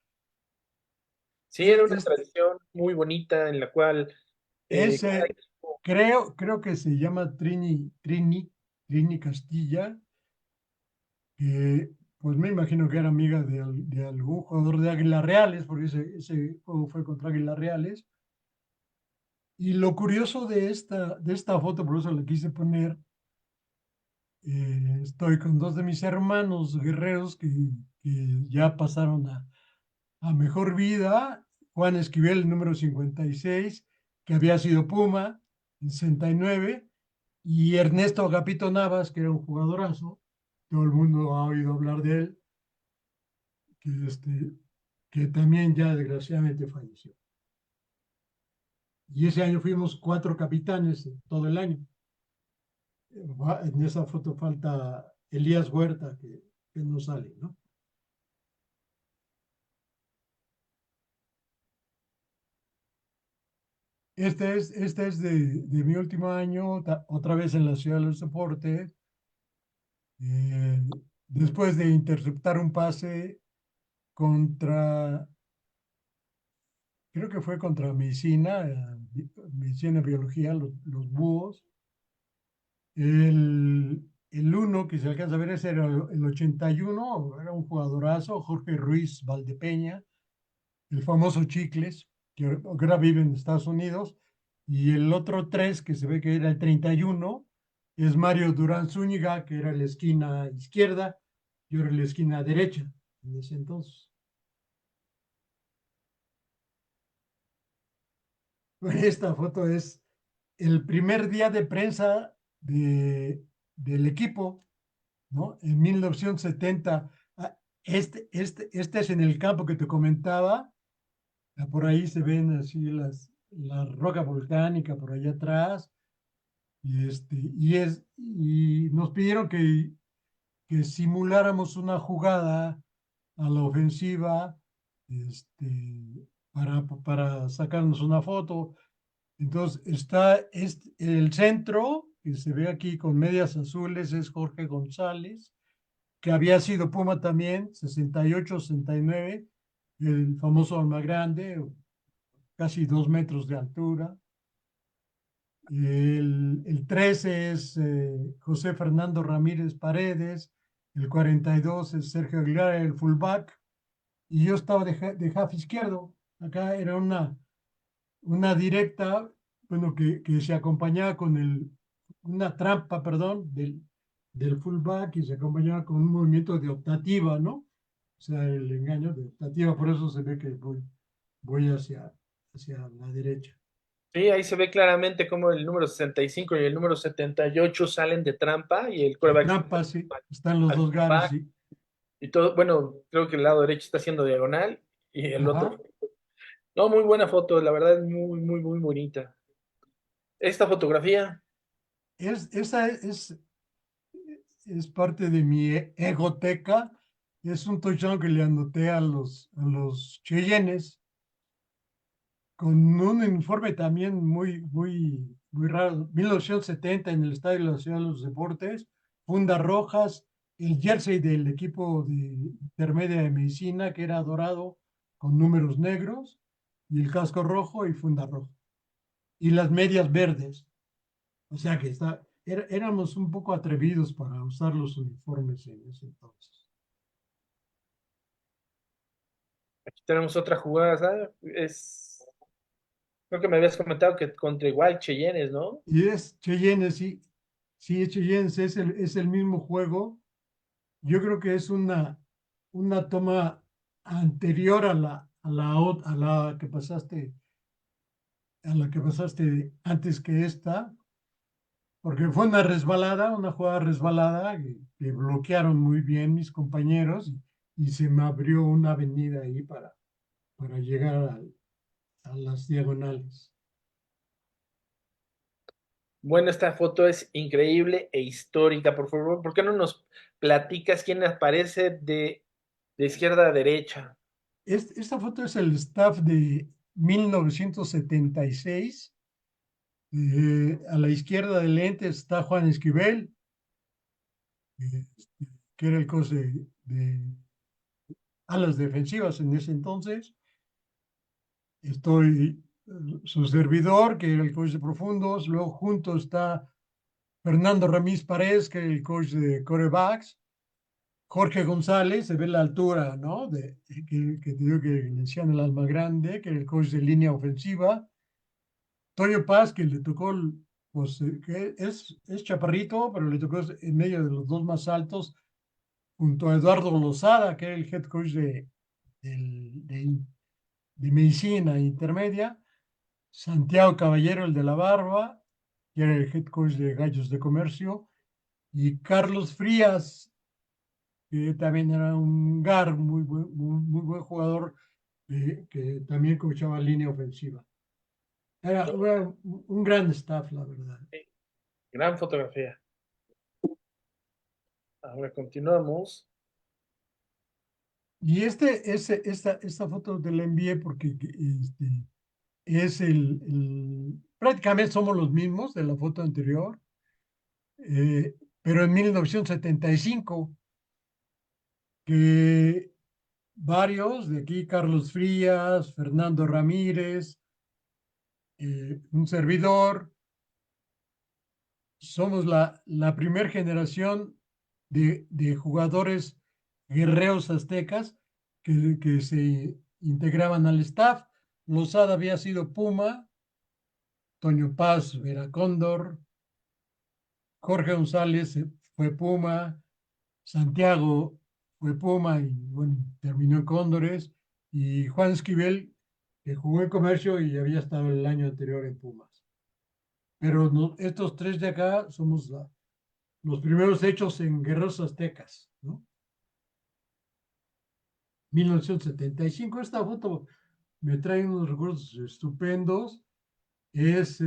sí, era una Este, tradición muy bonita en la cual cada ese equipo. creo que se llama Trini Castilla, que pues me imagino que era amiga de algún jugador de Águilas Reales, porque ese juego fue contra Águilas Reales. Y lo curioso de esta foto, por eso la quise poner, estoy con dos de mis hermanos guerreros que ya pasaron a mejor vida. Juan Esquivel, el número 56, que había sido Puma en 69, y Ernesto Agapito Navas, que era un jugadorazo, todo el mundo ha oído hablar de él, que, que también ya desgraciadamente falleció. Y ese año fuimos cuatro capitanes todo el año. En esa foto falta Elías Huerta, que no sale, ¿no? Este es de mi último año, otra vez en la Ciudad de los Deportes, eh, después de interceptar un pase contra, creo que fue contra medicina, biología, los búhos. El uno que se alcanza a ver ese era el 81, era un jugadorazo, Jorge Ruiz Valdepeña, el famoso Chicles, que ahora vive en Estados Unidos, y el otro 3, que se ve que era el 31, es Mario Durán Zúñiga, que era la esquina izquierda, yo era la esquina derecha en ese entonces. Esta foto es el primer día de prensa del equipo, ¿no? En 1970. Este es en el campo que te comentaba. Por ahí se ven así la roca volcánica por allá atrás. Y nos pidieron que simuláramos una jugada a la ofensiva para sacarnos una foto. Entonces el centro, que se ve aquí con medias azules, es Jorge González, que había sido Puma también, 68, 69, el famoso Almagrande, casi 2 metros de altura. El 13 es José Fernando Ramírez Paredes, el 42 es Sergio Aguilar, el fullback, y yo estaba de half izquierdo. Acá era una directa, bueno, que se acompañaba con una trampa, perdón, del fullback y se acompañaba con un movimiento de optativa, ¿no? O sea, el engaño de optativa, por eso se ve que voy hacia la derecha. Sí, ahí se ve claramente cómo el número 65 y el número 78 salen de trampa y el quarterback está Trampa, sí, están los al dos Gares, back sí. y todo. Bueno, creo que el lado derecho está haciendo diagonal y el otro. Ajá. No, muy buena foto, la verdad es muy, muy, muy bonita. Esta fotografía, Esa es parte de mi egoteca. Es un touchdown que le anoté a los Cheyennes con un informe también muy raro. 1970 en el Estadio de la Ciudad de los Deportes, fundas rojas, el jersey del equipo de intermedia de medicina que era dorado con números negros y el casco rojo y funda roja. Y las medias verdes. O sea que éramos un poco atrevidos para usar los uniformes en ese entonces. aquí tenemos otra jugada, ¿sabes? Creo que me habías comentado que contra igual Cheyennes, ¿no? Y es Cheyenne, sí, sí, es Cheyenne, es el mismo juego. Yo creo que es una toma anterior a la que pasaste antes que esta, porque fue una jugada resbalada que bloquearon muy bien mis compañeros y se me abrió una avenida ahí para llegar a las diagonales. Bueno, esta foto es increíble e histórica. Por favor, ¿por qué no nos platicas quién aparece de izquierda a derecha? Esta foto es el staff de 1976. A la izquierda del lente está Juan Esquivel, eh, que era el coach de alas defensivas en ese entonces. Estoy su servidor, que era el coach de profundos. Luego junto está Fernando Ramírez Párez, que era el coach de corebacks. Jorge González, se ve la altura, ¿no? Que te digo que le decían el alma grande, que era el coach de línea ofensiva. Toño Paz, que le tocó, pues, que es chaparrito, pero le tocó en medio de los dos más altos, junto a Eduardo Lozada, que era el head coach del- de, de medicina intermedia. Santiago Caballero, el de la barba, que era el head coach de Gallos de Comercio. Y Carlos Frías, que también era un GAR, muy buen jugador, que también coachaba línea ofensiva. Era un gran staff, la verdad. Gran fotografía. Ahora continuamos. Y esta foto te la envié porque es prácticamente somos los mismos de la foto anterior, pero en 1975, que varios de aquí, Carlos Frías, Fernando Ramírez, un servidor, somos la primera generación de jugadores guerreros aztecas que se integraban al staff. Lozada había sido Puma, Toño Paz era Cóndor, Jorge González fue Puma, Santiago fue Puma y bueno, terminó en Cóndores, y Juan Esquivel, que jugó en Comercio y había estado el año anterior en Pumas. Pero estos tres de acá somos los primeros hechos en Guerreros Aztecas, ¿no? 1975. Esta foto me trae unos recuerdos estupendos. Es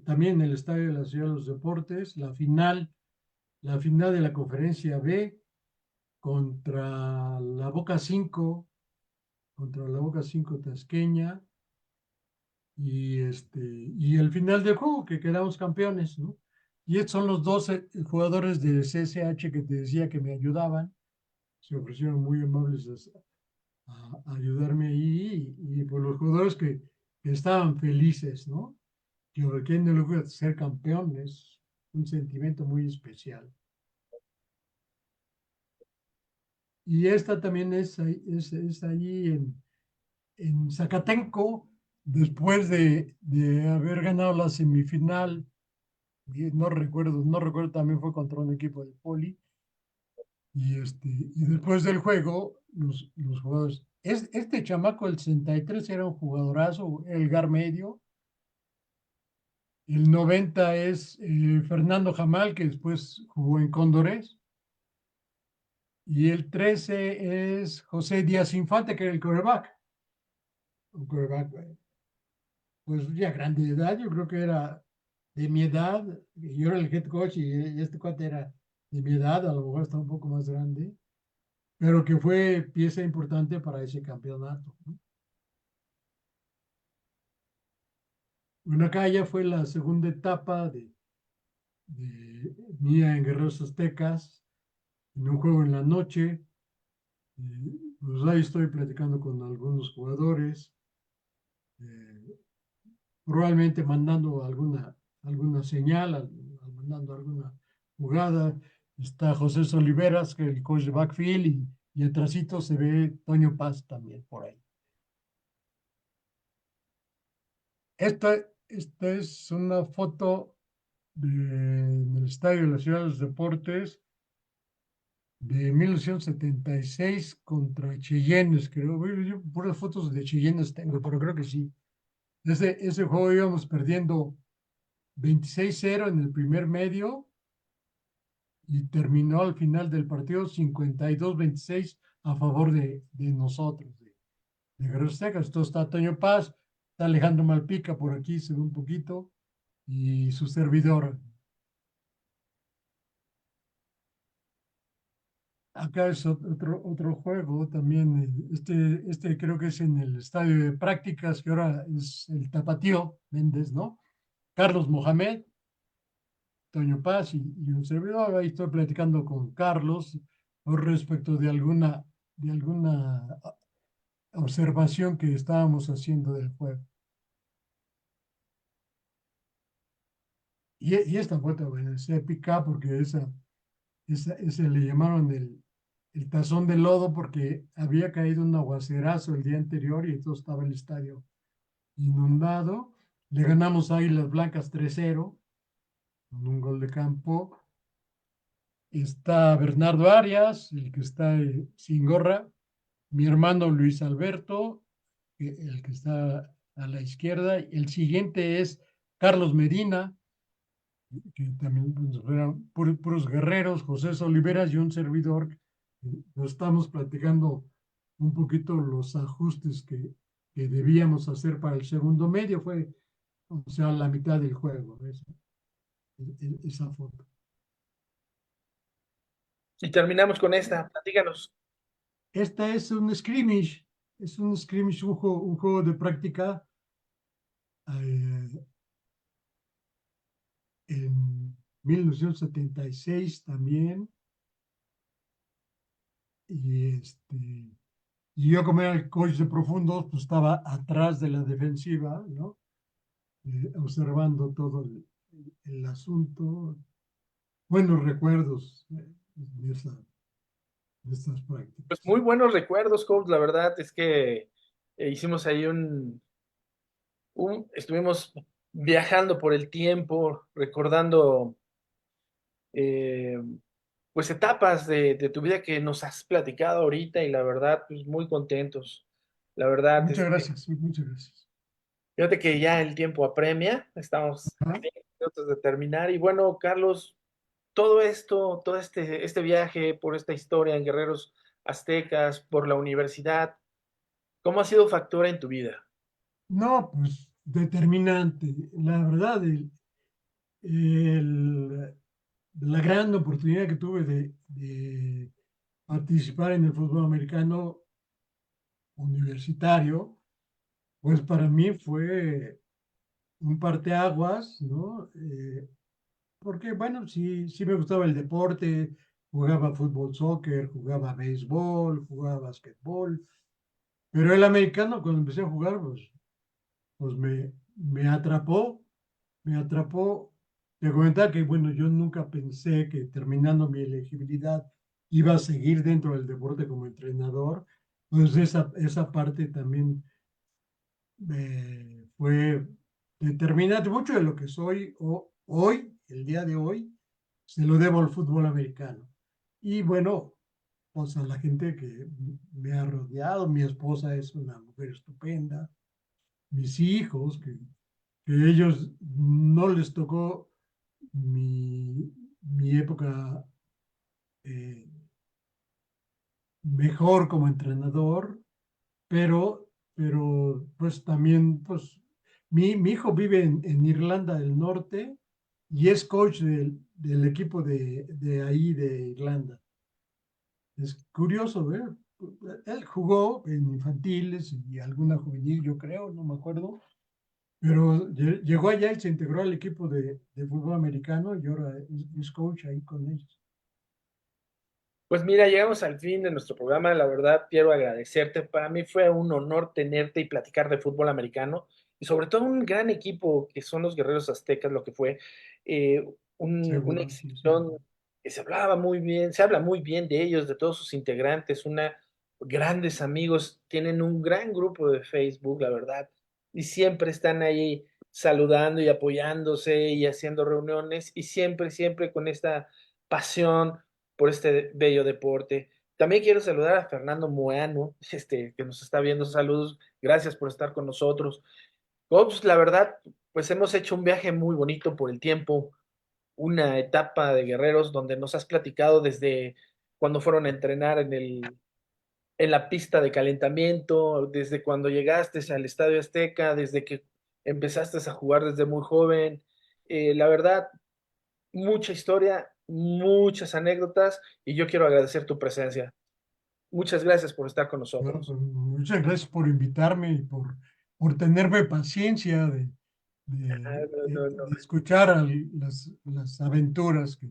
también el Estadio de la Ciudad de los Deportes, la final de la Conferencia B contra la Boca 5, contra la Boca 5 Tasqueña, y el final del juego, que quedamos campeones, ¿no? Y estos son los 12 jugadores de CSH que te decía que me ayudaban. Se ofrecieron muy amables a ayudarme ahí, y por los jugadores que estaban felices, ¿no? que a quien no le gusta ser campeón es un sentimiento muy especial. Y esta también es ahí en Zacatenco, después de haber ganado la semifinal, y no recuerdo, también fue contra un equipo de Poli, y después del juego, los jugadores, este chamaco, el 63, era un jugadorazo, Elgar Medio, el 90 es Fernando Jamal, que después jugó en Cóndores, y el 13 es José Díaz Infante, que era el quarterback. Un quarterback, pues ya grande de edad, yo creo que era de mi edad, yo era el head coach y este cuate era de mi edad, a lo mejor está un poco más grande, pero que fue pieza importante para ese campeonato, ¿no? Bueno, acá ya fue la segunda etapa de mía en Guerreros Aztecas, en un juego en la noche. Pues ahí estoy platicando con algunos jugadores, eh, probablemente mandando alguna señal, mandando alguna jugada. Está José Oliveras, que es el coach de backfield, y atrásito se ve Toño Paz también por ahí. Esta es una foto del Estadio de la Ciudad de los Deportes de 1976 contra Cheyennes, creo. Bueno, yo puras fotos de Cheyennes tengo, pero creo que sí. Ese juego íbamos perdiendo 26-0 en el primer medio y terminó al final del partido 52-26 a favor de nosotros, de Guerreros Aztecas. Entonces está Toño Paz, está Alejandro Malpica por aquí, se ve un poquito, y su servidor. Acá es otro juego también. Este creo que es en el estadio de prácticas, que ahora es el Tapatío Méndez, ¿no? Carlos Mohamed, Toño Paz y un servidor. Ahí estoy platicando con Carlos respecto de alguna observación que estábamos haciendo del juego. Y esta foto, bueno, es épica porque ese le llamaron el tazón de lodo porque había caído un aguacerazo el día anterior y entonces estaba el estadio inundado. Le ganamos a Águilas Blancas 3-0 con un gol de campo. Está Bernardo Arias, el que está sin gorra, mi hermano Luis Alberto, el que está a la izquierda. El siguiente es Carlos Medina, que también pues, eran puros guerreros, José Oliveras y un servidor. Nos estamos platicando un poquito los ajustes que debíamos hacer para el segundo medio. Fue, o sea, la mitad del juego, esa foto. Y terminamos con esta, platícanos. Esta es un scrimmage, un juego de práctica eh, en 1976 también. Y yo, como era el coach de profundos, pues estaba atrás de la defensiva, ¿no? Observando todo el asunto. Buenos recuerdos de estas Pues prácticas. muy buenos recuerdos, coach. La verdad es que hicimos ahí estuvimos viajando por el tiempo, recordando eh, pues etapas de tu vida que nos has platicado ahorita y la verdad, pues muy contentos. La verdad, Muchas gracias, sí, muchas gracias. fíjate que ya el tiempo apremia, estamos a Ajá. 5 minutos de terminar y bueno, Carlos, todo esto, todo este viaje por esta historia en Guerreros Aztecas, por la universidad, ¿cómo ha sido factor en tu vida? No, pues determinante. La verdad, el- la gran oportunidad que tuve de participar en el fútbol americano universitario, pues para mí fue un parteaguas, ¿no? Porque, bueno, sí me gustaba el deporte, jugaba fútbol, soccer, jugaba béisbol, jugaba básquetbol, pero el americano, cuando empecé a jugar, pues me atrapó me atrapó. Te comentaba que, bueno, yo nunca pensé que terminando mi elegibilidad iba a seguir dentro del deporte como entrenador. Pues esa parte también fue determinante. Mucho de lo que soy hoy, el día de hoy, se lo debo al fútbol americano. Y bueno, pues a la gente que me ha rodeado, mi esposa es una mujer estupenda, mis hijos, que ellos no les tocó mi época eh, mejor como entrenador, pero pues también, pues mi hijo vive en Irlanda del Norte y es coach del equipo de ahí, de Irlanda. Es curioso ver. Él jugó en infantiles y alguna juvenil, yo creo, no me acuerdo, pero llegó allá y se integró al equipo de fútbol americano y ahora es coach ahí con ellos. Pues mira, llegamos al fin de nuestro programa. La verdad, quiero agradecerte. Para mí fue un honor tenerte y platicar de fútbol americano y sobre todo un gran equipo que son los Guerreros Aztecas, lo que fue eh, una Seguro, sí, sí. exhibición que se hablaba muy bien, se habla muy bien de ellos, de todos sus integrantes, grandes amigos, tienen un gran grupo de Facebook, la verdad, y siempre están ahí saludando y apoyándose y haciendo reuniones y siempre, siempre con esta pasión por este bello deporte. También quiero saludar a Fernando Moano, que nos está viendo. Saludos, gracias por estar con nosotros. Ops, la verdad, pues hemos hecho un viaje muy bonito por el tiempo, una etapa de guerreros donde nos has platicado desde cuando fueron a entrenar en la pista de calentamiento, desde cuando llegaste al Estadio Azteca, desde que empezaste a jugar desde muy joven. La verdad, mucha historia, muchas anécdotas y yo quiero agradecer tu presencia. Muchas gracias por estar con Bueno, nosotros. pues, muchas gracias por invitarme y por tenerme paciencia Ah, no, no. de escuchar las aventuras que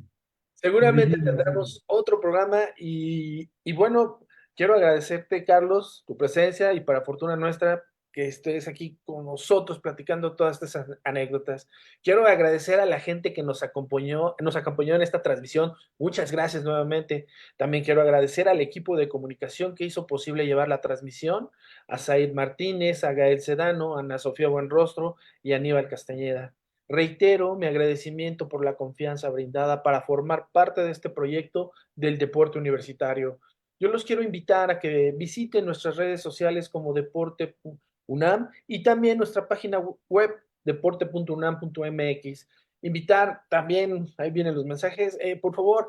Seguramente viví en el fútbol. tendremos otro programa y bueno, quiero agradecerte, Carlos, tu presencia y para fortuna nuestra que estés aquí con nosotros platicando todas estas anécdotas. Quiero agradecer a la gente que nos acompañó en esta transmisión. Muchas gracias nuevamente. También quiero agradecer al equipo de comunicación que hizo posible llevar la transmisión, a Said Martínez, a Gael Sedano, a Ana Sofía Buenrostro y a Aníbal Castañeda. Reitero mi agradecimiento por la confianza brindada para formar parte de este proyecto del deporte universitario. Yo los quiero invitar a que visiten nuestras redes sociales como Deporte UNAM y también nuestra página web deporte.unam.mx. Invitar también, ahí vienen los mensajes, por favor,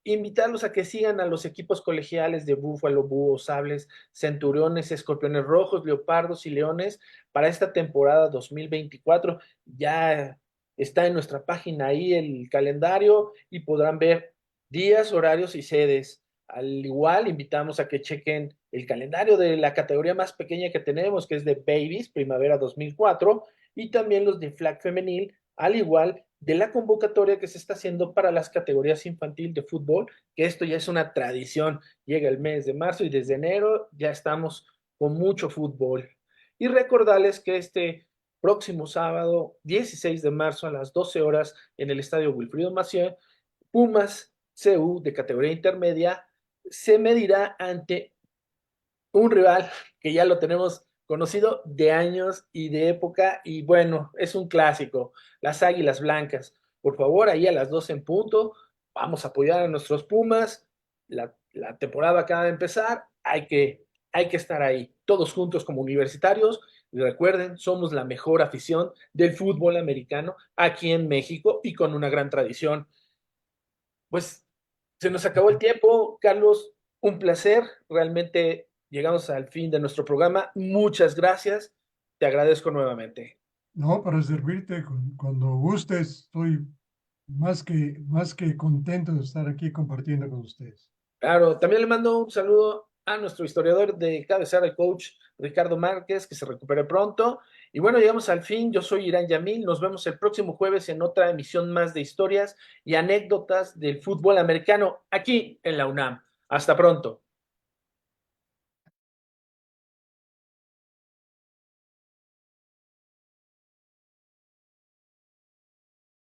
invitarlos a que sigan a los equipos colegiales de Búfalo, Búhos, Sables, Centuriones, Escorpiones Rojos, Leopardos y Leones para esta temporada 2024. Ya está en nuestra página ahí el calendario y podrán ver días, horarios y sedes. Al igual, invitamos a que chequen el calendario de la categoría más pequeña que tenemos, que es de Babies, Primavera 2004, y también los de Flag Femenil, al igual de la convocatoria que se está haciendo para las categorías infantil de fútbol, que esto ya es una tradición. Llega el mes de marzo y desde enero ya estamos con mucho fútbol. Y recordarles que este próximo sábado, 16 de marzo a las 12 horas en el estadio Wilfrido Macié, Pumas CU de categoría intermedia se medirá ante un rival que ya lo tenemos conocido de años y de época, y bueno, es un clásico, las Águilas Blancas. Por favor, ahí a las 12 en punto, vamos a apoyar a nuestros Pumas. La temporada acaba de empezar, hay que estar ahí, todos juntos como universitarios. Y recuerden, somos la mejor afición del fútbol americano aquí en México y con una gran tradición. Pues se nos acabó el tiempo, Carlos, un placer, realmente llegamos al fin de nuestro programa, muchas gracias, te agradezco nuevamente. No, para servirte cuando gustes, estoy más que contento de estar aquí compartiendo con ustedes. Claro, también le mando un saludo a nuestro historiador de cabecera, el coach Ricardo Márquez, que se recupere pronto. Y bueno, llegamos al fin. Yo soy Irán Yamil. Nos vemos el próximo jueves en otra emisión más de historias y anécdotas del fútbol americano aquí en la UNAM. Hasta pronto.